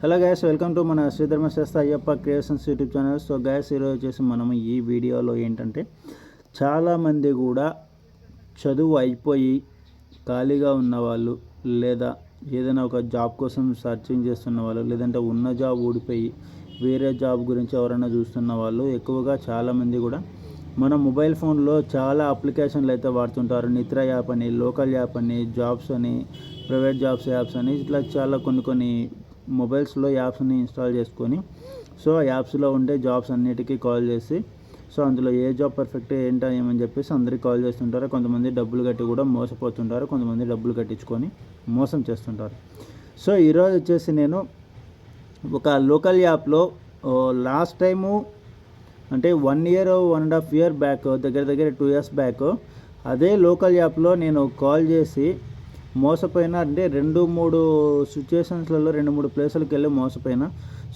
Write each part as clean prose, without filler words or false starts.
Hello guys, welcome to మన Sridharmashastra Ayyappa creations YouTube channel. So guys, ఈరోజు వచ్చేసి మనం ఈ వీడియోలో ఏంటంటే చాలామంది కూడా చదువు అయిపోయి ఖాళీగా ఉన్నవాళ్ళు, లేదా ఏదైనా ఒక జాబ్ కోసం సర్చింగ్ చేస్తున్న వాళ్ళు, లేదంటే ఉన్న జాబ్ ఊడిపోయి వేరే జాబ్ గురించి ఎవరైనా చూస్తున్న వాళ్ళు ఎక్కువగా చాలామంది కూడా మన మొబైల్ ఫోన్లో చాలా అప్లికేషన్లు అయితే వాడుతుంటారు. నిత్ర యాప్ అని, లోకల్ యాప్ అని, జాబ్స్ అని, ప్రైవేట్ జాబ్స్ యాప్స్ అని, ఇట్లా చాలా కొన్ని మొబైల్స్లో యాప్స్ని ఇన్స్టాల్ చేసుకొని సో ఆ యాప్స్లో ఉండే జాబ్స్ అన్నిటికీ కాల్ చేసి సో అందులో ఏ జాబ్ పర్ఫెక్ట్ ఏంటో ఏమని చెప్పేసి అందరికీ కాల్ చేస్తుంటారు. కొంతమంది డబ్బులు కట్టి కూడా మోసపోతుంటారు, కొంతమంది డబ్బులు కట్టించుకొని మోసం చేస్తుంటారు. సో ఈరోజు వచ్చేసి నేను ఒక లోకల్ యాప్లో లాస్ట్ టైము అంటే 1 year 1.5 year బ్యాక్, దగ్గర 2 years బ్యాక్ అదే లోకల్ యాప్లో నేను కాల్ చేసి మోసపోయినా. అంటే 2-3 సిచ్యువేషన్స్లలో 2-3 ప్లేసులకు వెళ్ళి మోసపోయినా.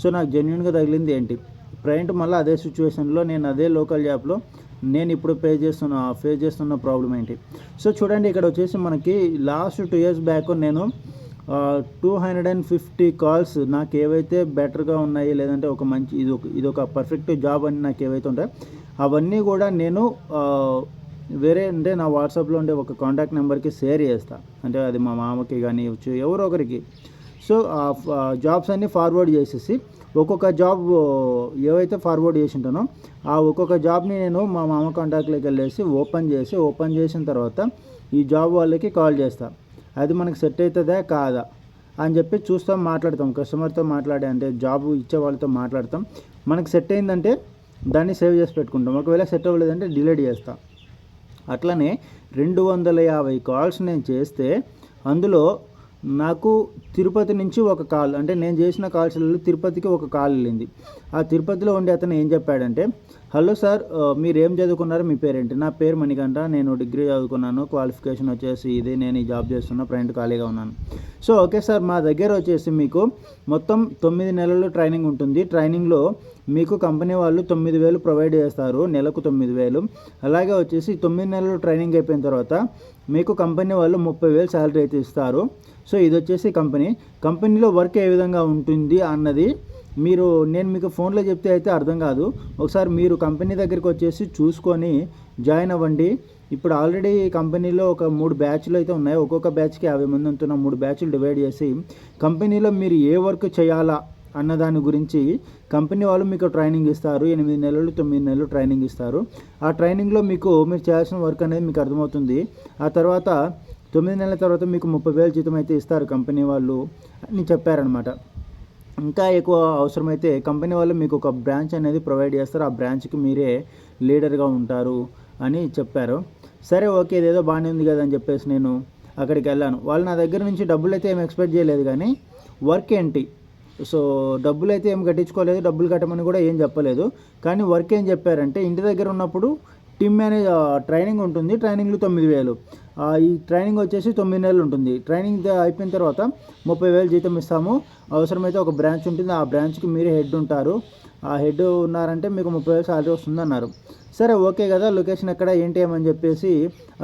సో నాకు జెన్యున్గా తగిలింది ఏంటి ప్రజెంట్ మళ్ళీ అదే సిచ్యువేషన్లో నేను అదే లోకల్ యాప్లో నేను ఇప్పుడు ఫేస్ చేస్తున్న ప్రాబ్లం ఏంటి. సో చూడండి, ఇక్కడ వచ్చేసి మనకి లాస్ట్ 2 years బ్యాక్ నేను 250 కాల్స్ నాకు ఏవైతే బెటర్గా ఉన్నాయి, లేదంటే ఒక మంచి ఇది ఒక పర్ఫెక్ట్ జాబ్ అని నాకు ఏవైతే ఉంటాయో అవన్నీ కూడా నేను వేరే అంటే నా వాట్సాప్లో ఉండే ఒక కాంటాక్ట్ నెంబర్కి షేర్ చేస్తాను. అంటే అది మా మామకి కానీ ఎవరో ఒకరికి. సో ఆ జాబ్స్ అన్నీ ఫార్వర్డ్ చేసేసి ఒక్కొక్క జాబ్ ఏవైతే ఫార్వర్డ్ చేసి ఉంటానో ఆ ఒక్కొక్క జాబ్ని నేను మా మామ కాంటాక్ట్లోకి వెళ్ళేసి ఓపెన్ చేసిన తర్వాత ఈ జాబ్ వాళ్ళకి కాల్ చేస్తాను. అది మనకు సెట్ అవుతుందా కాదా అని చెప్పి చూస్తాం, మాట్లాడతాం, కస్టమర్తో అంటే జాబ్ ఇచ్చే వాళ్ళతో మాట్లాడతాం. మనకు సెట్ అయిందంటే దాన్ని సేవ్ చేసి పెట్టుకుంటాం, ఒకవేళ సెట్ అవ్వలేదంటే డిలీట్ చేస్తాం. అట్లనే 250 కాల్స్ నేను చేస్తే అందులో నాకు తిరుపతి నుంచి ఒక కాల్, అంటే నేను చేసిన కాల్స్లలో తిరుపతికి ఒక కాల్ వెళ్ళింది. ఆ తిరుపతిలో ఉండే అతను ఏం చెప్పాడంటే, హలో సార్, మీరు ఏం చదువుకున్నారు, మీ పేరేంటి? నా పేరు మణికంఠ, నేను డిగ్రీ చదువుకున్నాను, క్వాలిఫికేషన్ వచ్చేసి ఇది, నేను ఈ జాబ్ చేస్తున్నా, ప్రజెంట్ ఖాళీగా ఉన్నాను. సో ఓకే సార్, మా దగ్గర వచ్చేసి మీకు మొత్తం 9 నెలలు ట్రైనింగ్ ఉంటుంది. ట్రైనింగ్లో మీకు కంపెనీ వాళ్ళు 9,000 ప్రొవైడ్ చేస్తారు, నెలకు 9,000. అలాగే వచ్చేసి 9 నెలలు ట్రైనింగ్ అయిపోయిన తర్వాత మీకు కంపెనీ వాళ్ళు 30,000 శాలరీ అయితే ఇస్తారు. సో ఇది వచ్చేసి కంపెనీలో వర్క్ ఏ విధంగా ఉంటుంది అన్నది నేను మీకు ఫోన్లో చెప్తే అయితే అర్థం కాదు. ఒకసారి మీరు కంపెనీ దగ్గరికి వచ్చేసి చూసుకొని జాయిన్ అవ్వండి. ఇప్పుడు ఆల్రెడీ కంపెనీలో ఒక 3 బ్యాచ్లు అయితే ఉన్నాయి. ఒక్కొక్క బ్యాచ్కి 50 మంది ఉంటున్న 3 బ్యాచ్లు డివైడ్ చేసి కంపెనీలో మీరు ఏ వర్క్ చేయాలా అన్న దాని గురించి కంపెనీ వాళ్ళు మీకు ట్రైనింగ్ ఇస్తారు. 8 నెలలు 9 నెలలు ట్రైనింగ్ ఇస్తారు. ఆ ట్రైనింగ్లో మీరు చేయాల్సిన వర్క్ అనేది మీకు అర్థమవుతుంది. ఆ తర్వాత 9 నెలల తర్వాత మీకు 30,000 జీతం అయితే ఇస్తారు కంపెనీ వాళ్ళు అని చెప్పారనమాట. ఇంకా ఎక్కువ అవసరమైతే కంపెనీ వాళ్ళు మీకు ఒక బ్రాంచ్ అనేది ప్రొవైడ్ చేస్తారు, ఆ బ్రాంచ్కి మీరే లీడర్గా ఉంటారు అని చెప్పారు. సరే ఓకే, ఇదేదో బాగానే ఉంది కదా అని చెప్పేసి నేను అక్కడికి వెళ్ళాను. వాళ్ళు నా దగ్గర నుంచి డబ్బులు అయితే ఏం ఎక్స్పెక్ట్ చేయలేదు, కానీ వర్క్ ఏంటి, సో డబ్బులు అయితే ఏం కట్టించుకోలేదు, డబ్బులు కట్టమని కూడా ఏం చెప్పలేదు. కానీ వర్క్ ఏం చెప్పారంటే, ఇంటి దగ్గర ఉన్నప్పుడు టీమ్ మేనేజ్ ట్రైనింగ్ ఉంటుంది, ట్రైనింగ్లు 9,000. ఈ ట్రైనింగ్ వచ్చేసి 9 నెలలు ఉంటుంది. ట్రైనింగ్ అయిపోయిన తర్వాత 30,000 జీతం ఇస్తాము. అవసరమైతే ఒక బ్రాంచ్ ఉంటుంది, ఆ బ్రాంచ్కి మీరే హెడ్ ఉంటారు. ఆ హెడ్ ఉన్నారంటే మీకు 30,000 శాలరీ వస్తుంది అన్నారు. సరే ఓకే కదా, లొకేషన్ ఎక్కడ ఏంటి ఏమని చెప్పేసి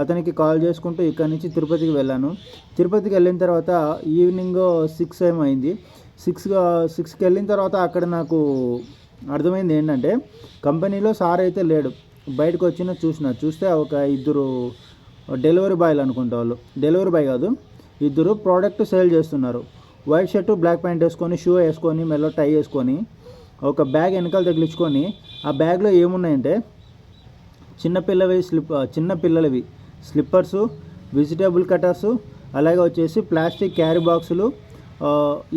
అతనికి కాల్ చేసుకుంటూ ఇక్కడ నుంచి తిరుపతికి వెళ్ళాను. తిరుపతికి వెళ్ళిన తర్వాత ఈవినింగ్ 6 అయింది. 6కి వెళ్ళిన తర్వాత అక్కడ నాకు అర్థమైంది ఏంటంటే, కంపెనీలో సార్ అయితే లేడు. బయటకు చూస్తే ఒక 2 డెలివరీ బాయ్లు అనుకుంటా. వాళ్ళు డెలివరీ బాయ్ కాదు, 2 ప్రోడక్ట్ సేల్ చేస్తున్నారు. వైట్ షర్టు బ్లాక్ ప్యాంట్ వేసుకొని, షూ వేసుకొని, మెల్లో టై వేసుకొని, ఒక బ్యాగ్ వెనకాల తగిలించుకొని, ఆ బ్యాగ్లో ఏమున్నాయంటే చిన్నపిల్లలవి స్లిప్పర్సు, వెజిటేబుల్ కటర్సు, అలాగే వచ్చేసి ప్లాస్టిక్ క్యారీ బాక్సులు,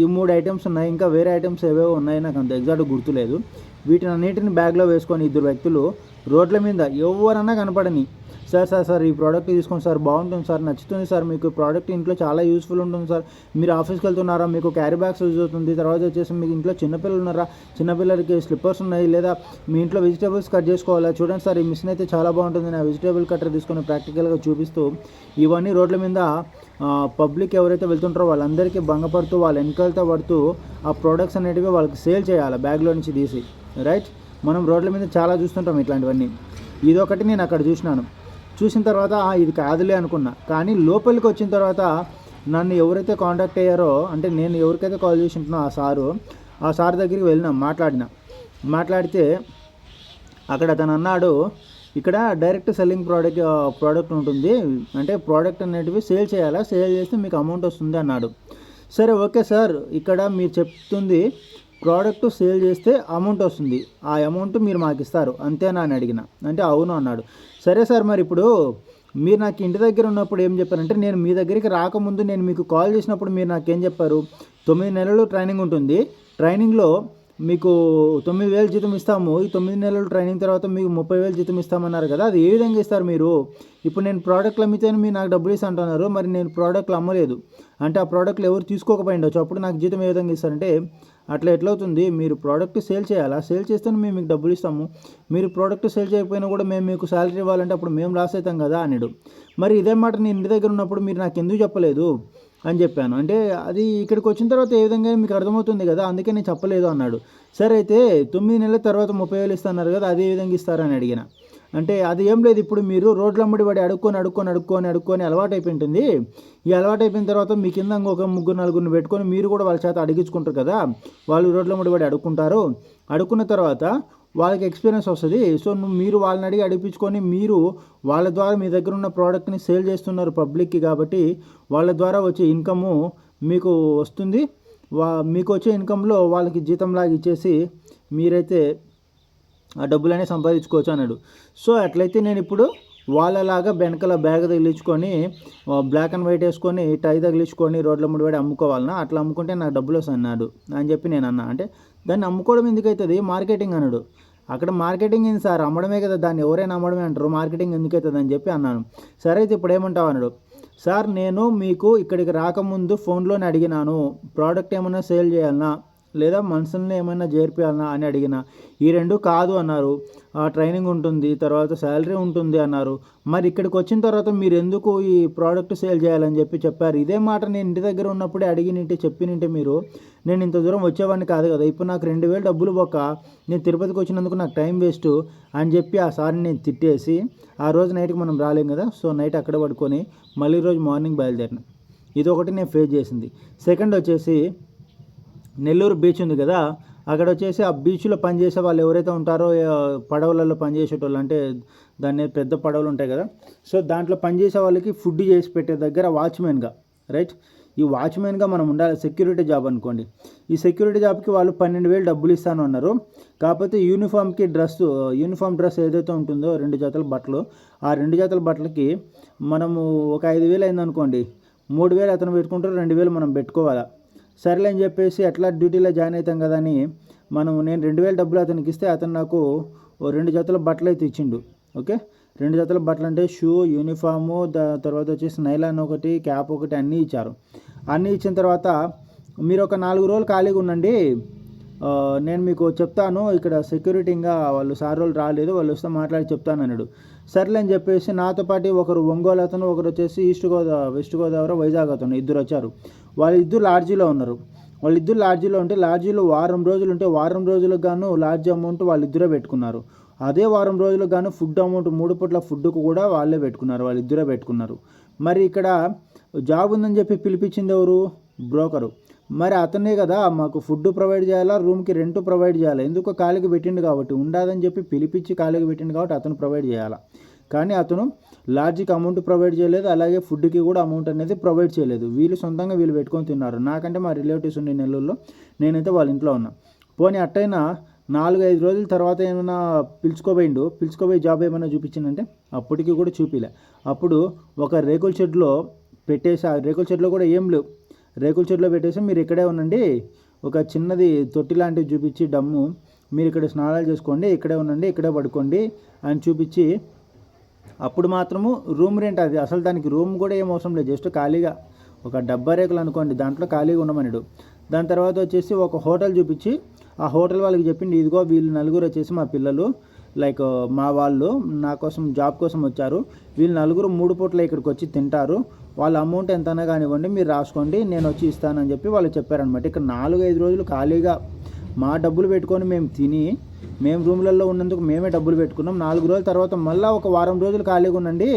ఈ 3 ఐటమ్స్ ఉన్నాయి. ఇంకా వేరే ఐటమ్స్ ఏవేవో ఉన్నాయి, నాకు అంత ఎగ్జాక్ట్ గుర్తులేదు. వీటిని అన్నిటిని బ్యాగ్లో వేసుకొని 2 వ్యక్తులు రోడ్ల మీద ఎవరన్నా కనపడని, సార్ ఈ ప్రోడక్ట్ తీసుకోండి సార్, బాగుంటుంది సార్, నచ్చుతుంది సార్, మీకు ప్రోడక్ట్ ఇంట్లో చాలా యూస్ఫుల్ ఉంటుంది సార్, మీరు ఆఫీస్కి వెళ్తున్నారా, మీకు క్యారీ బ్యాగ్స్ యూజ్ అవుతుంది, తర్వాత వచ్చేసి మీకు ఇంట్లో చిన్నపిల్లలు ఉన్నారా, చిన్నపిల్లలకి స్లిప్పర్స్ ఉన్నాయి, లేదా మీ ఇంట్లో వెజిటేబుల్స్ కట్ చేసుకోవాలా, చూడండి సార్ ఈ మిషన్ అయితే చాలా బాగుంటుంది, నా వెజిటేబుల్ కట్టర్ తీసుకొని ప్రాక్టికల్గా చూపిస్తూ ఇవన్నీ రోడ్ల మీద పబ్లిక్ ఎవరైతే వెళ్తుంటారో వాళ్ళందరికీ భంగపడుతూ, వాళ్ళ వెనకాలతో పడుతూ ఆ ప్రోడక్ట్స్ అనేటివి వాళ్ళకి సేల్ చేయాలి బ్యాగ్లో నుంచి తీసి. రైట్, మనం రోడ్ల మీద చాలా చూస్తుంటాం ఇట్లాంటివన్నీ. ఇదొకటి నేను అక్కడ చూసిన తర్వాత ఇది కాదులే అనుకున్నా. కానీ లోపలికి వచ్చిన తర్వాత నన్ను ఎవరైతే కాంటాక్ట్ అయ్యారో, అంటే నేను ఎవరికైతే కాల్ చేసి ఉంటున్నా ఆ సార్ దగ్గరికి వెళ్ళినా, మాట్లాడితే అక్కడ అతను అన్నాడు, ఇక్కడ డైరెక్ట్ సెల్లింగ్ ప్రోడక్ట్ ఉంటుంది, అంటే ప్రోడక్ట్ అనేటివి సేల్ చేస్తే మీకు అమౌంట్ వస్తుంది అన్నాడు. సరే ఓకే సార్, ఇక్కడ మీరు చెప్తుంది ప్రోడక్ట్ సేల్ చేస్తే అమౌంట్ వస్తుంది, ఆ అమౌంట్ మీరు మాకు ఇస్తారు అంతేనా అని అడిగిన. అంటే అవును అన్నాడు. సరే సార్, మరి ఇప్పుడు మీరు నాకు ఇంటి దగ్గర ఉన్నప్పుడు ఏం చెప్పారంటే, నేను మీ దగ్గరికి రాకముందు నేను మీకు కాల్ చేసినప్పుడు మీరు నాకేం చెప్పారు, 9 నెలలు ట్రైనింగ్ ఉంటుంది, ట్రైనింగ్లో మీకు 9,000 జీతం ఇస్తాము, ఈ 9 నెలలు ట్రైనింగ్ తర్వాత మీకు 30,000 జీతం ఇస్తామన్నారు కదా, అది ఏ విధంగా ఇస్తారు మీరు? ఇప్పుడు నేను ప్రోడక్ట్లు అమ్మితేనే మీరు నాకు డబ్బులు ఇస్తా అంటున్నారు, మరి నేను ప్రోడక్ట్లు అమ్మలేదు అంటే ఆ ప్రోడక్ట్లు ఎవరు తీసుకోకపోయిండొచ్చు, అప్పుడు నాకు జీతం ఏ విధంగా ఇస్తారంటే, అట్లా ఎట్లవుతుంది, మీరు ప్రోడక్ట్ సేల్ చేయాలా, సేల్ చేస్తేనే మేము మీకు డబ్బులు ఇస్తాము, మీరు ప్రోడక్ట్ సేల్ చేయకపోయినా కూడా మేము మీకు శాలరీ ఇవ్వాలంటే అప్పుడు మేము లాస్ అవుతాం కదా అన్నాడు. మరి ఇదే మాట నేను ఇంటి దగ్గర ఉన్నప్పుడు మీరు నాకు ఎందుకు చెప్పలేదు అని చెప్పాను. అంటే అది ఇక్కడికి వచ్చిన తర్వాత ఏ విధంగా మీకు అర్థమవుతుంది కదా, అందుకే నేను చెప్పలేదు అన్నాడు. సరే అయితే 9 నెలల తర్వాత 30,000 ఇస్తున్నారు కదా, అదే విధంగా ఇస్తారని అడిగిన. అంటే అది ఏం లేదు, ఇప్పుడు మీరు రోడ్ల అమ్మడి పడి అడుక్కొని అలవాటు అయిపోయింటుంది, ఈ అలవాటు అయిపోయిన తర్వాత మీ కింద ఒక 3-4 పెట్టుకొని మీరు కూడా వాళ్ళ చేత అడిగించుకుంటారు కదా, వాళ్ళు రోడ్ల అమ్మడి పడి అడుక్కున్న తర్వాత వాళ్ళకి ఎక్స్పీరియన్స్ వస్తుంది. సో మీరు వాళ్ళని అడిగి అడిపించుకొని మీరు వాళ్ళ ద్వారా మీ దగ్గర ఉన్న ప్రోడక్ట్ని సేల్ చేస్తున్నారు పబ్లిక్కి, కాబట్టి వాళ్ళ ద్వారా వచ్చే ఇన్కము మీకు వస్తుంది, మీకు వచ్చే ఇన్కంలో వాళ్ళకి జీతంలాగా ఇచ్చేసి మీరైతే ఆ డబ్బులనే సంపాదించుకోవచ్చు అన్నాడు. సో అట్లయితే నేను ఇప్పుడు వాళ్ళలాగా వెనకాల బ్యాగ్ తగిలించుకొని బ్లాక్ అండ్ వైట్ వేసుకొని టై తగిలించుకొని రోడ్ల ముడిపడి అమ్ముకోవాలన్నా, అట్లా అమ్ముకుంటే నాకు డబ్బులు వస్తాయి అన్నాడు అని చెప్పి నేను అన్నా. అంటే దాన్ని అమ్ముకోవడం ఎందుకు అవుతుంది, మార్కెటింగ్ అన్నాడు. అక్కడ మార్కెటింగ్ ఏంది సార్, అమ్మడమే కదా, దాన్ని ఎవరైనా అమ్మడమే అంటారు, మార్కెటింగ్ ఎందుకు అవుతుంది అని చెప్పి అన్నాను. సరే అయితే ఇప్పుడు ఏమంటావు అన్నాడు. సార్ నేను మీకు ఇక్కడికి రాకముందు ఫోన్లోనే అడిగినాను, ప్రోడక్ట్ ఏమైనా సేల్ చేయాలన్నా లేదా మనుషుల్ని ఏమైనా చేర్పియాలన్నా అని అడిగిన, ఈ రెండు కాదు అన్నారు, ట్రైనింగ్ ఉంటుంది తర్వాత శాలరీ ఉంటుంది అన్నారు, మరి ఇక్కడికి వచ్చిన తర్వాత మీరు ఎందుకు ఈ ప్రోడక్ట్ సేల్ చేయాలని చెప్పారు. ఇదే మాట నేను ఇంటి దగ్గర ఉన్నప్పుడే చెప్పినింటే మీరు, నేను ఇంత దూరం వచ్చేవాడిని కాదు కదా, ఇప్పుడు నాకు 2,000 డబ్బులు పోక నేను తిరుపతికి వచ్చినందుకు నాకు టైం వేస్ట్ అని చెప్పి ఆ సార్ని నేను తిట్టేసి, ఆ రోజు నైట్కి మనం రాలేం కదా, సో నైట్ అక్కడ పడుకొని మళ్ళీ రోజు మార్నింగ్ బయలుదేరిన. ఇది ఒకటి నేను ఫేస్ చేసింది. సెకండ్ వచ్చేసి నెల్లూరు బీచ్ ఉంది కదా, అక్కడ వచ్చేసి ఆ బీచ్లో పనిచేసే వాళ్ళు ఎవరైతే ఉంటారో, పడవలలో పనిచేసేటోళ్ళు, అంటే దాన్ని పెద్ద పడవలు ఉంటాయి కదా, సో దాంట్లో పనిచేసే వాళ్ళకి ఫుడ్ చేసి పెట్టే దగ్గర వాచ్మెన్గా, రైట్, ఈ వాచ్మెన్గా మనం ఉండాలి, సెక్యూరిటీ జాబ్ అనుకోండి. ఈ సెక్యూరిటీ జాబ్కి వాళ్ళు 12,000 డబ్బులు ఇస్తాను అన్నారు. కాకపోతే యూనిఫామ్ డ్రెస్ ఏదైతే ఉంటుందో 2 జతల బట్టలు, ఆ 2 జతల బట్టలకి మనము ఒక 5,000 అయిందనుకోండి, 3,000 అతను పెట్టుకుంటారు, 2,000 మనం పెట్టుకోవాలా. సరేలే అని చెప్పేసి ఎట్లా డ్యూటీలో జాయిన్ అవుతాం కదా అని నేను 2,000 డబ్బులు అతనికి ఇస్తే అతను నాకు 2 జతల బట్టలు అయితే ఇచ్చిండు. ఓకే, 2 జతల బట్టలు అంటే షూ, యూనిఫాము, తర్వాత వచ్చేసి నైలాన్ ఒకటి, క్యాప్ ఒకటి అన్నీ ఇచ్చారు. అన్నీ ఇచ్చిన తర్వాత మీరు ఒక 4 రోజులు ఖాళీగా ఉండండి, నేను మీకు చెప్తాను, ఇక్కడ సెక్యూరిటీగా వాళ్ళు సార్ వాళ్ళు రాలేదు, వాళ్ళు వస్తే మాట్లాడి చెప్తాను అన్నాడు. సర్లే అని చెప్పేసి నాతో పాటు ఒకరు ఒంగోలు అతను, ఒకరు వచ్చేసి వెస్ట్ గోదావరి వైజాగ్ అతను, ఇద్దరు వచ్చారు. వాళ్ళిద్దరు లాడ్జీలో ఉన్నారు. వాళ్ళిద్దరు లాడ్జీలో ఉంటే లాడ్జీలో వారం రోజులు ఉంటే వారం రోజులకు గాను లాడ్జీ అమౌంట్ వాళ్ళిద్దరే పెట్టుకున్నారు. అదే వారం రోజులకు గాను ఫుడ్ అమౌంట్ 3 పూట్ల ఫుడ్కు కూడా వాళ్ళిద్దరే పెట్టుకున్నారు. మరి ఇక్కడ జాబ్ ఉందని చెప్పి పిలిపించింది ఎవరు? బ్రోకరు. మరి అతనే కదా మాకు ఫుడ్ ప్రొవైడ్ చేయాలా, రూమ్కి రెంట్ ప్రొవైడ్ చేయాలా, ఎందుకో ఖాళీకి పెట్టిండు కాబట్టి, ఉండదని చెప్పి పిలిపించి ఖాళీకి పెట్టిండు కాబట్టి అతను ప్రొవైడ్ చేయాలా. కానీ అతను లాడ్జికి అమౌంట్ ప్రొవైడ్ చేయలేదు, అలాగే ఫుడ్కి కూడా అమౌంట్ అనేది ప్రొవైడ్ చేయలేదు. వీళ్ళు సొంతంగా పెట్టుకొని తిన్నారు. నాకంటే మా రిలేటివ్స్ ఉండే నెల్లూరులో, నేనైతే వాళ్ళ ఇంట్లో ఉన్నా. పోనీ అట్టయినా 4-5 రోజుల తర్వాత ఏమైనా పిలుచుకోపోయి జాబ్ ఏమైనా చూపించిందంటే అప్పటికి కూడా చూపిలే. అప్పుడు ఒక రేకుల షెడ్లో పెట్టేసి, ఆ రేకుల షెడ్లో కూడా ఏం లేవు, రేకుల షెడ్లో పెట్టేసి మీరు ఇక్కడే ఉండండి, ఒక చిన్నది తొట్టి లాంటివి చూపించి డమ్ము, మీరు ఇక్కడ స్నానాలు చేసుకోండి, ఇక్కడే ఉండండి, ఇక్కడే పడుకోండి అని చూపించి, అప్పుడు మాత్రము రూమ్ రెంట్, అది అసలు దానికి రూమ్ కూడా ఏం అవసరం లేదు, జస్ట్ ఖాళీగా ఒక డబ్బా రేకులు అనుకోండి, దాంట్లో ఖాళీగా ఉండమన్నాడు. దాని తర్వాత వచ్చేసి ఒక హోటల్ చూపించి, ఆ హోటల్ వాళ్ళకి చెప్పింది, ఇదిగో వీళ్ళు 4 వచ్చేసి మా పిల్లలు, లైక్ మా వాళ్ళు నా కోసం జాబ్ కోసం వచ్చారు, వీళ్ళు 4 3 పూట్ల ఇక్కడికి వచ్చి తింటారు, వాళ్ళ అమౌంట్ ఎంతైనా కానివ్వండి మీరు రాసుకోండి, నేను వచ్చి ఇస్తానని చెప్పి వాళ్ళు చెప్పారనమాట. ఇక్కడ 4-5 రోజులు ఖాళీగా మా డబ్బులు పెట్టుకొని మేము రూమ్లలో ఉన్నందుకు మేమే డబ్బులు పెట్టుకున్నాం. 4 రోజుల తర్వాత మళ్ళీ ఒక వారం రోజులు ఖాళీగా ఉండండి,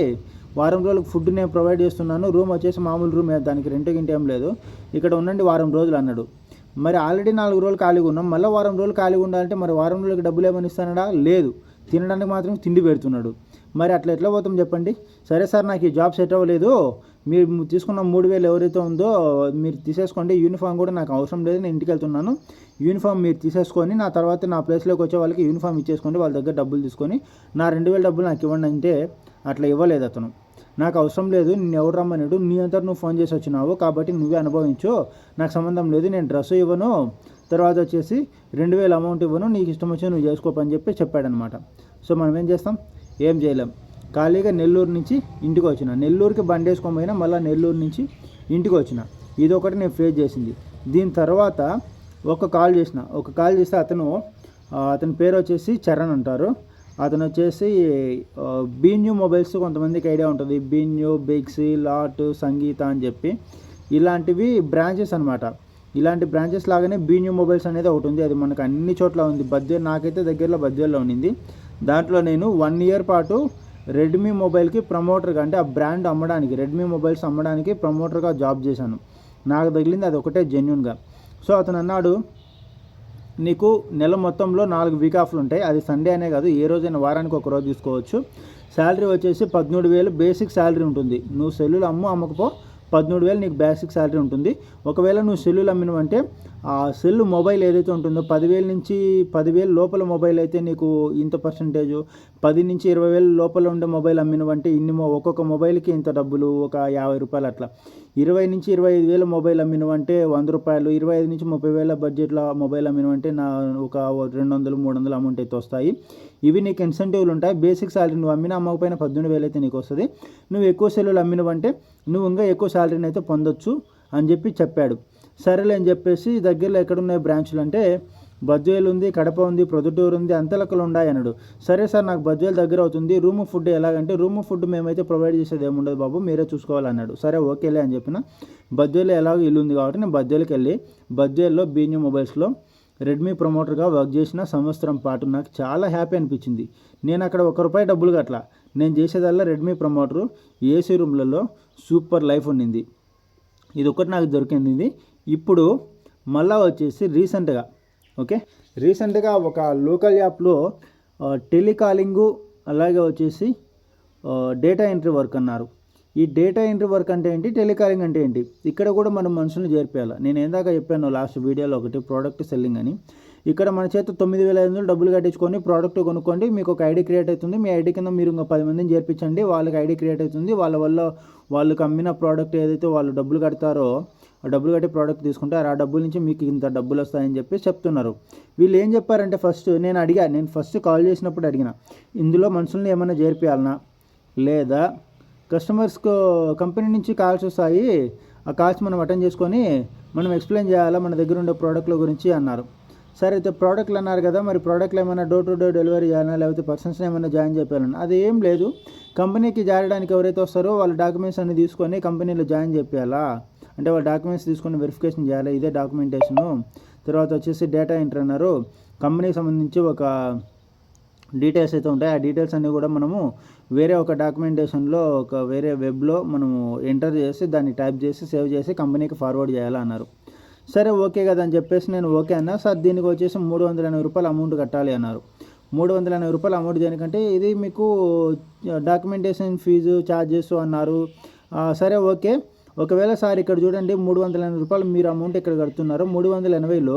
వారం రోజులకు ఫుడ్ నేను ప్రొవైడ్ చేస్తున్నాను, రూమ్ వచ్చేసి మామూలు రూమ్, దానికి రెంట్ గింట ఏం లేదు, ఇక్కడ ఉండండి వారం రోజులు అన్నాడు. మరి ఆల్రెడీ 4 రోజులు ఖాళీగా ఉన్నాం, మళ్ళీ వారం రోజులు ఖాళీగా ఉండాలంటే మరి వారం రోజులకి డబ్బులు ఏమని ఇస్తానడా? లేదు, తినడానికి మాత్రం తిండి పెడుతున్నాడు. మరి అట్లా ఎట్లా పోతాం చెప్పండి. సరే సార్ నాకు ఈ జాబ్ సెట్ అవ్వలేదు, మీరు తీసుకున్న 3,000 ఎవరైతే ఉందో మీరు తీసేసుకోండి, యూనిఫామ్ కూడా నాకు అవసరం లేదు, నేను ఇంటికి వెళ్తున్నాను, యూనిఫామ్ మీరు తీసేసుకొని నా తర్వాత నా ప్లేస్లోకి వచ్చే వాళ్ళకి యూనిఫామ్ ఇచ్చేసుకోండి, వాళ్ళ దగ్గర డబ్బులు తీసుకొని నా 2,000 డబ్బులు నాకు ఇవ్వండి అంటే అట్లా ఇవ్వలేదు అతను. నాకు అవసరం లేదు, నేను ఎవరు రమ్మన్నాడు, నీ అంతా నువ్వు ఫోన్ చేసి వచ్చినావు కాబట్టి నువ్వే అనుభవించు, నాకు సంబంధం లేదు, నేను డ్రెస్ ఇవ్వను, తర్వాత వచ్చేసి 2,000 అమౌంట్ ఇవ్వను, నీకు ఇష్టం వచ్చి నువ్వు చేసుకోపని చెప్పి చెప్పాడనమాట. సో మనం ఏం చేస్తాం? ఏం చేయలేం. ఖాళీగా నెల్లూరు నుంచి ఇంటికి వచ్చిన, నెల్లూరుకి బండి వేసుకొని పోయినా, మళ్ళీ నెల్లూరు నుంచి ఇంటికి వచ్చిన. ఇది ఒకటి నేను ఫేస్ చేసింది. దీని తర్వాత ఒక కాల్ చేస్తే అతని పేరు వచ్చేసి చరణ్ అంటారు. అతను వచ్చేసి బీన్యూ మొబైల్స్, కొంతమందికి ఐడియా ఉంటుంది, బీన్యూ, బిగ్సీ, లాట్, సంగీత అని చెప్పి ఇలాంటివి బ్రాంచెస్ అనమాట. ఇలాంటి బ్రాంచెస్ లాగానే బీన్యూ మొబైల్స్ అనేది ఒకటి ఉంది, అది మనకు అన్ని చోట్ల ఉంది. నాకైతే దగ్గరలో బద్వేల్లో ఉండింది. దాంట్లో నేను 1 ఇయర్ పాటు రెడ్మీ మొబైల్కి ప్రమోటర్గా, అంటే ఆ బ్రాండ్ అమ్మడానికి, రెడ్మీ మొబైల్స్ అమ్మడానికి ప్రమోటర్గా జాబ్ చేశాను. నాకు తగిలింది అది ఒకటే జెన్యున్గా. సో అతను అన్నాడు, నీకు నెల మొత్తంలో 4 వీక్ ఆఫ్లు ఉంటాయి, అది సండే అనే కాదు, ఏ రోజైనా వారానికి ఒక రోజు తీసుకోవచ్చు. శాలరీ వచ్చేసి 13,000 బేసిక్ శాలరీ ఉంటుంది. నువ్వు సెల్లులు అమ్మకపో 13,000 నీకు బేసిక్ శాలరీ ఉంటుంది. ఒకవేళ నువ్వు సెల్లులు అమ్మినవంటే ఆ సెల్ మొబైల్ ఏదైతే ఉంటుందో 10,000 లోపల మొబైల్ అయితే నీకు ఇంత పర్సంటేజు, 10 నుంచి 20,000 లోపల ఉండే మొబైల్ అమ్మినవంటే ఒక్కొక్క మొబైల్కి ఇంత డబ్బులు, ఒక 50 రూపాయలు అట్లా. 20 నుంచి 25,000 మొబైల్ అమ్మినవంటే 100 రూపాయలు, 25 నుంచి 30,000 బడ్జెట్లో మొబైల్ అమ్మినవంటే ఒక 200-300 అమౌంట్ అయితే వస్తాయి. ఇవి నీకు ఇన్సెంటివ్లు ఉంటాయి. బేసిక్ శాలరీ నువ్వు అమ్మినా అమ్మకపోయినా 18,000 అయితే నీకు వస్తుంది. నువ్వు ఎక్కువ సెల్లులు అమ్మినవంటే నువ్వు ఇంకా ఎక్కువ శాలరీని అయితే పొందొచ్చు అని చెప్పాడు. సరేలే అని చెప్పేసి దగ్గరలో ఎక్కడున్నాయి బ్రాంచ్లు అంటే బద్వేలు ఉంది, కడప ఉంది, ప్రొద్దుటూరు ఉంది, అంతలక్కలు ఉన్నాయి అన్నాడు. సరే సార్ నాకు బద్వేలు దగ్గర అవుతుంది, రూమ్ ఫుడ్ ఎలాగంటే రూమ్ ఫుడ్ మేమైతే ప్రొవైడ్ చేసేది ఏముండదు బాబు, మీరే చూసుకోవాలన్నాడు. సరే ఓకేలే అని చెప్పిన. బద్వేలు ఎలాగో ఇల్లు ఉంది కాబట్టి నేను బద్వేలుకి వెళ్ళి బద్వేల్లో బీన్యూ మొబైల్స్లో రెడ్మీ ప్రమోటర్గా వర్క్ చేసిన సంవత్సరం పాటు నాకు చాలా హ్యాపీ అనిపించింది. నేను అక్కడ ₹1 డబ్బులు కట్ల, నేను చేసేదల్లా రెడ్మీ ప్రమోటరు, ఏసీ రూమ్లలో సూపర్ లైఫ్ ఉండింది. ఇది ఒకటి నాకు దొరికింది. ఇప్పుడు మళ్ళా వచ్చేసి రీసెంట్గా ఒక లోకల్ యాప్లో టెలికాలింగు, అలాగే వచ్చేసి డేటా ఎంట్రీ వర్క్ అన్నారు. ఈ డేటా ఎంట్రీ వర్క్ అంటే ఏంటి, టెలికాలింగ్ అంటే ఏంటి, ఇక్కడ కూడా మనం మనుషులను చేర్పేయాలి. నేను ఏందాక చెప్పాను లాస్ట్ వీడియోలో ఒకటి, ప్రోడక్ట్ సెల్లింగ్ అని. ఇక్కడ మన చేత 9,500 డబ్బులు కట్టించుకొని ప్రోడక్ట్ కొనుక్కోండి, మీకు ఒక ఐడి క్రియేట్ అవుతుంది, మీ ఐడి కింద మీరు ఇంకా 10 మందిని చేర్పించండి, వాళ్ళకి ఐడి క్రియేట్ అవుతుంది, వాళ్ళ వల్ల వాళ్ళకి అమ్మిన ప్రోడక్ట్ ఏదైతే వాళ్ళు డబ్బులు కడతారో ఆ డబ్బులు కట్టి ప్రోడక్ట్ తీసుకుంటారు, ఆ డబ్బుల నుంచి మీకు ఇంత డబ్బులు వస్తాయని చెప్పి చెప్తున్నారు. వీళ్ళు ఏం చెప్పారంటే నేను ఫస్ట్ కాల్ చేసినప్పుడు అడిగిన, ఇందులో మనుషుల్ని ఏమైనా చేర్పియాలనా, లేదా కస్టమర్స్కు కంపెనీ నుంచి కాల్స్ వస్తాయి, ఆ కాల్స్ మనం అటెండ్ చేసుకొని మనం ఎక్స్ప్లెయిన్ చేయాలా మన దగ్గర ఉండే ప్రోడక్ట్ల గురించి అన్నారు. సరే అయితే ప్రోడక్ట్లు అన్నారు కదా, మరి ప్రోడక్ట్లు ఏమైనా డోర్ టు డోర్ డెలివరీ చేయాలా, లేకపోతే పర్సన్స్ని ఏమైనా జాయిన్ చేయాలన్నా, అది ఏం లేదు, కంపెనీకి జారడానికి ఎవరైతే వస్తారో వాళ్ళ డాక్యుమెంట్స్ అన్ని తీసుకొని కంపెనీలో జాయిన్ చేయాలా, అంటే వాళ్ళ డాక్యుమెంట్స్ తీసుకొని వెరిఫికేషన్ చేయాలి, ఇదే డాక్యుమెంటేషను. తర్వాత వచ్చేసి డేటా ఎంట్రీ అన్నారు, కంపెనీకి సంబంధించి ఒక డీటెయిల్స్ అయితే ఉంటాయి, ఆ డీటెయిల్స్ అన్నీ కూడా మనము వేరే ఒక డాక్యుమెంటేషన్లో వేరే వెబ్లో మనము ఎంటర్ చేసి దాన్ని టైప్ చేసి సేవ్ చేసి కంపెనీకి ఫార్వర్డ్ చేయాలా అన్నారు. సరే ఓకే కదా అని చెప్పేసి నేను ఓకే అన్నా. సార్ దీనికి వచ్చేసి ₹380 అమౌంట్ కట్టాలి అన్నారు. ₹380 అమౌంట్ దేనికంటే ఇది మీకు డాక్యుమెంటేషన్ ఫీజు ఛార్జెస్ అన్నారు. సరే ఓకే, ఒకవేళ సార్ ఇక్కడ చూడండి ₹380 మీరు అమౌంట్ ఇక్కడ కడుతున్నారు, 380లో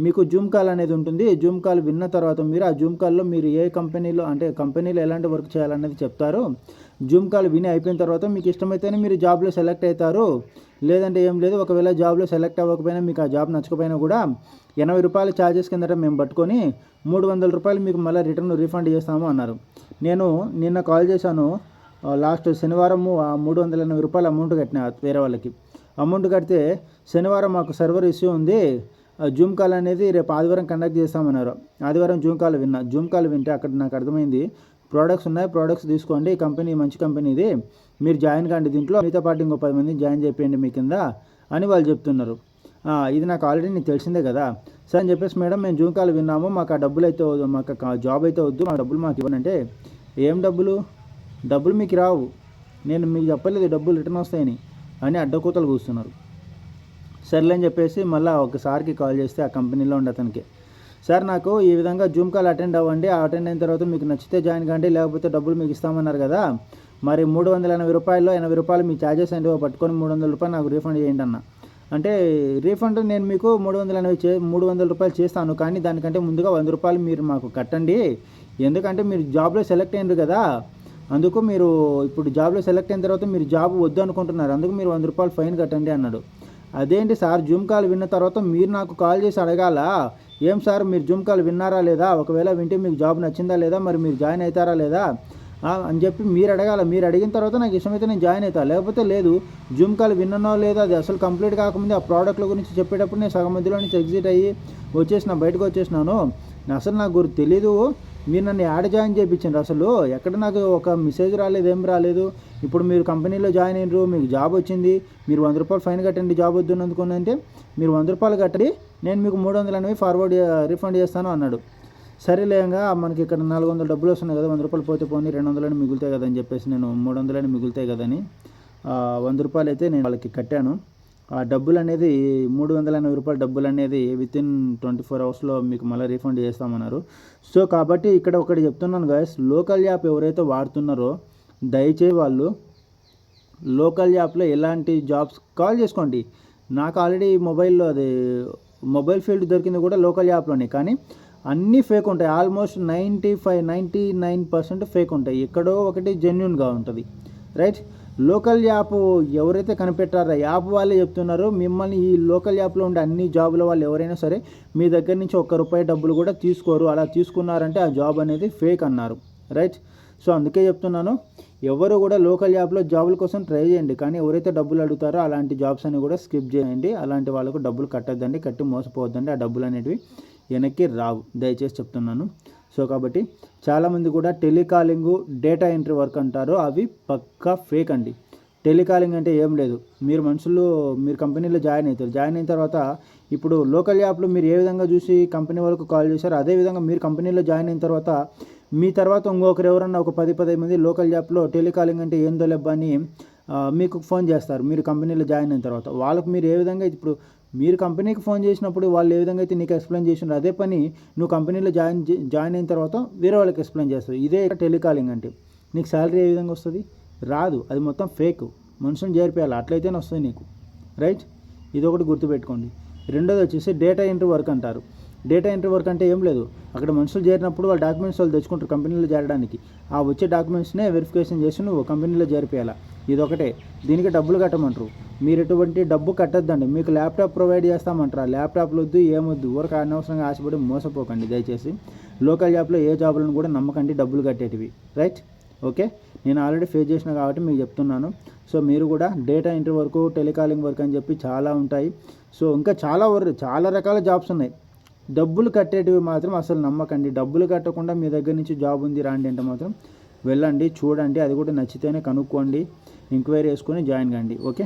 మీకు జూమ్ కాల్ అనేది ఉంటుంది. జూమ్ కాల్ విన్న తర్వాత మీరు ఆ జూమ్ కాల్లో మీరు ఏ కంపెనీలో, అంటే కంపెనీలో ఎలాంటి వర్క్ చేయాలనేది చెప్తారు. జూమ్ కాల్ విని అయిపోయిన తర్వాత మీకు ఇష్టమైతేనే మీరు జాబ్లో సెలెక్ట్ అవుతారు, లేదంటే ఏం లేదు. ఒకవేళ జాబ్లో సెలెక్ట్ అవ్వకపోయినా, మీకు ఆ జాబ్ నచ్చకపోయినా కూడా ₹80 ఛార్జెస్ కిందట మేము పట్టుకొని ₹300 మీకు మళ్ళీ రీఫండ్ చేస్తాము అన్నారు. నేను నిన్న కాల్ చేశాను, లాస్ట్ శనివారము ఆ ₹380 అమౌంట్ కట్టిన వేరే వాళ్ళకి. అమౌంట్ కడితే శనివారం మాకు సర్వర్ ఇష్యూ ఉంది, జూమ్ కాల్ అనేది రేపు ఆదివారం కండక్ట్ చేస్తామన్నారు. ఆదివారం జూమ్ కాల్ వింటే అక్కడ నాకు అర్థమైంది, ప్రోడక్ట్స్ ఉన్నాయి, ప్రోడక్ట్స్ తీసుకోండి, ఈ కంపెనీ మంచి కంపెనీ ఇది, మీరు జాయిన్ కాండి, దీంట్లో మీతో పాటు ఇంకో 10 మందిని జాయిన్ చేయండి మీ కింద అని వాళ్ళు చెప్తున్నారు. ఇది నాకు ఆల్రెడీ నీకు తెలిసిందే కదా. సరే అని చెప్పేసి, మేడం మేము జూమ్ కాల్ విన్నాము, మాకు ఆ డబ్బులు అయితే వద్దు, మాకు జాబ్ అయితే వద్దు, మా డబ్బులు మాకు ఇవ్వనంటే, ఏం డబ్బులు మీకు రావు, నేను మీకు చెప్పలేదు డబ్బులు రిటర్న్ వస్తాయని అని అడ్డకూతలు కూస్తున్నారు. సర్లే అని చెప్పేసి మళ్ళీ ఒకసారికి కాల్ చేస్తే ఆ కంపెనీలో ఉండే అతనికి, సార్ నాకు ఈ విధంగా జూమ్ కాల్ అటెండ్ అవ్వండి, అటెండ్ అయిన తర్వాత మీకు నచ్చితే జాయిన్ కాండి, లేకపోతే డబ్బులు మీకు ఇస్తామన్నారు కదా, మరి 380 రూపాయల్లో 80 రూపాయలు మీ ఛార్జెస్ ఏంటో పట్టుకొని 300 రూపాయలు నాకు రీఫండ్ చేయండి అన్న. అంటే రీఫండ్ నేను మీకు 300 రూపాయలు చేస్తాను, కానీ దానికంటే ముందుగా 100 రూపాయలు మీరు మాకు కట్టండి, ఎందుకంటే మీరు జాబ్లో సెలెక్ట్ అయ్యారు కదా, అందుకు మీరు ఇప్పుడు జాబ్లో సెలెక్ట్ అయిన తర్వాత మీరు జాబ్ వద్దు అనుకుంటున్నారు, అందుకు మీరు 100 రూపాయలు ఫైన్ కట్టండి అన్నాడు. అదేంటి సార్, జూమ్ కాల్ విన్న తర్వాత మీరు నాకు కాల్ చేసి అడగాల, ఏం సార్ మీరు జూమ్ కాల్ విన్నారా లేదా, ఒకవేళ వింటే మీకు జాబ్ నచ్చిందా లేదా, మరి మీరు జాయిన్ అవుతారా లేదా అని చెప్పి మీరు అడగాల. మీరు అడిగిన తర్వాత నాకు ఇష్టమైతే నేను జాయిన్ అవుతా, లేకపోతే లేదు. జూమ్ కాల్ విన్నానో లేదా అది అసలు కంప్లీట్ కాకముందే ఆ ప్రోడక్ట్ల గురించి చెప్పేటప్పుడు నేను సగం మధ్యలో నుంచి ఎగ్జిట్ అయ్యి బయటకు వచ్చేసినాను, అసలు నాకు తెలీదు, మీరు నన్ను యాడ్ జాయిన్ చేయించండి, అసలు ఎక్కడ నాకు ఒక మెసేజ్ రాలేదు, ఏం రాలేదు. ఇప్పుడు మీరు కంపెనీలో జాయిన్ అయినరు, మీకు జాబ్ వచ్చింది, మీరు 100 రూపాయలు ఫైన్ కట్టండి జాబ్ వద్దు అనుకున్నంటే, మీరు 100 రూపాయలు కట్టండి, నేను మీకు 300 రీఫండ్ చేస్తాను అన్నాడు. సరేలేగా మనకి ఇక్కడ 400 డబ్బులు వస్తున్నాయి కదా, 100 రూపాయలు పోతే పోనీ 200 మిగులుతాయి కదా అని చెప్పేసి నేను 300 మిగులుతాయి కదని 100 రూపాయలు అయితే నేను వాళ్ళకి కట్టాను. ఆ డబ్బులు అనేది 380 రూపాయల డబ్బులు అనేది వితిన్ 24 అవర్స్లో మీకు మళ్ళీ రీఫండ్ చేస్తామన్నారు. సో కాబట్టి ఇక్కడ ఒకటి చెప్తున్నాను గాయస్, లోకల్ యాప్ ఎవరైతే వాడుతున్నారో దయచేసి వాళ్ళు లోకల్ యాప్లో ఎలాంటి జాబ్స్ కాల్ చేసుకోండి. నాకు ఆల్రెడీ మొబైల్లో మొబైల్ ఫీల్డ్ దొరికింది కూడా లోకల్ యాప్లోనే, కానీ అన్నీ ఫేక్ ఉంటాయి, ఆల్మోస్ట్ 99% ఫేక్ ఉంటాయి, ఎక్కడో ఒకటి జెన్యున్గా ఉంటుంది, రైట్. లోకల్ యాప్ ఎవరైతే కనిపెట్టారో యాప్ వాళ్ళే చెప్తున్నారు, మిమ్మల్ని ఈ లోకల్ యాప్లో ఉండే అన్ని జాబుల వాళ్ళు ఎవరైనా సరే మీ దగ్గర నుంచి ₹1 డబ్బులు కూడా తీసుకోరు, అలా తీసుకున్నారంటే ఆ జాబ్ అనేది ఫేక్ అన్నారు, రైట్. సో అందుకే చెప్తున్నాను, ఎవరు కూడా లోకల్ యాప్లో జాబుల కోసం ట్రై చేయండి, కానీ ఎవరైతే డబ్బులు అడుగుతారో అలాంటి జాబ్స్ అని కూడా స్కిప్ చేయండి, అలాంటి వాళ్ళకు డబ్బులు కట్టద్దండి, కట్టి మోసపోవద్దండి, ఆ డబ్బులు అనేటివి వెనక్కి రావు, దయచేసి చెప్తున్నాను. సో కాబట్టి చాలామంది కూడా టెలికాలింగు, డేటా ఎంట్రీ వర్క్ అంటారు, అవి పక్కా ఫేక్ అండి. టెలికాలింగ్ అంటే ఏం లేదు, మీరు కంపెనీలో జాయిన్ అవుతారు, జాయిన్ అయిన తర్వాత ఇప్పుడు లోకల్ యాప్లో మీరు ఏ విధంగా చూసి కంపెనీ వాళ్ళకు కాల్ చేశారు, అదేవిధంగా మీరు కంపెనీలో జాయిన్ అయిన తర్వాత మీ తర్వాత ఇంకొకరు ఎవరన్నా ఒక 10-15 మంది లోకల్ యాప్లో టెలికాలింగ్ అంటే ఏందో లెబ్బా అని మీకు ఫోన్ చేస్తారు. మీరు కంపెనీలో జాయిన్ అయిన తర్వాత వాళ్ళకు మీరు ఏ విధంగా ఇప్పుడు మీరు కంపెనీకి ఫోన్ చేసినప్పుడు వాళ్ళు ఏ విధంగా అయితే నీకు ఎక్స్ప్లెయిన్ చేసినారు, అదే పని నువ్వు కంపెనీలో జాయిన్ అయిన తర్వాత వేరే వాళ్ళకి ఎక్స్ప్లెయిన్ చేస్తారు. ఇదే టెలికాలింగ్ అంటే. నీకు శాలరీ ఏ విధంగా వస్తుంది? రాదు, అది మొత్తం ఫేక్, మనుషులను చేరిపోయాలి, అట్లయితేనే వస్తుంది నీకు, రైట్. ఇది ఒకటి గుర్తుపెట్టుకోండి. రెండోది వచ్చేసి డేటా ఎంట్రీ వర్క్ అంటారు. డేటా ఎంట్రీ వర్క్ అంటే ఏం లేదు, అక్కడ మనుషులు చేరినప్పుడు వాళ్ళ డాక్యుమెంట్స్ వాళ్ళు తెచ్చుకుంటారు కంపెనీలో చేరడానికి, ఆ వచ్చే డాక్యుమెంట్స్నే వెరిఫికేషన్ చేసి నువ్వు కంపెనీలో చేరిపోయాలా, ఇదొకటే. దీనికి డబ్బులు కట్టమంటారు, మీరు ఎటువంటి డబ్బు కట్టద్దండి, మీకు ల్యాప్టాప్ ప్రొవైడ్ చేస్తామంటారు, ఆ ల్యాప్టాప్లు వద్దు ఏమొద్దు, ఊరికి అనవసరంగా ఆశపడి మోసపోకండి దయచేసి. లోకల్ యాప్లో ఏ జాబులను కూడా నమ్మకండి డబ్బులు కట్టేటివి, రైట్. ఓకే, నేను ఆల్రెడీ ఫేస్ చేసిన కాబట్టి మీకు చెప్తున్నాను. సో మీరు కూడా data entry work, telecalling work అని చెప్పి చాలా ఉంటాయి. సో ఇంకా చాలా రకాల జాబ్స్ ఉన్నాయి, డబ్బులు కట్టేటివి మాత్రం అసలు నమ్మకండి. డబ్బులు కట్టకుండా మీ దగ్గర నుంచి జాబ్ ఉంది రాండి అంటే మాత్రం వెళ్ళండి, చూడండి, అది కూడా నచ్చితేనే కనుక్కోండి, ఎంక్వైరీ చేసుకొని జాయిన్ కండి. ఓకే.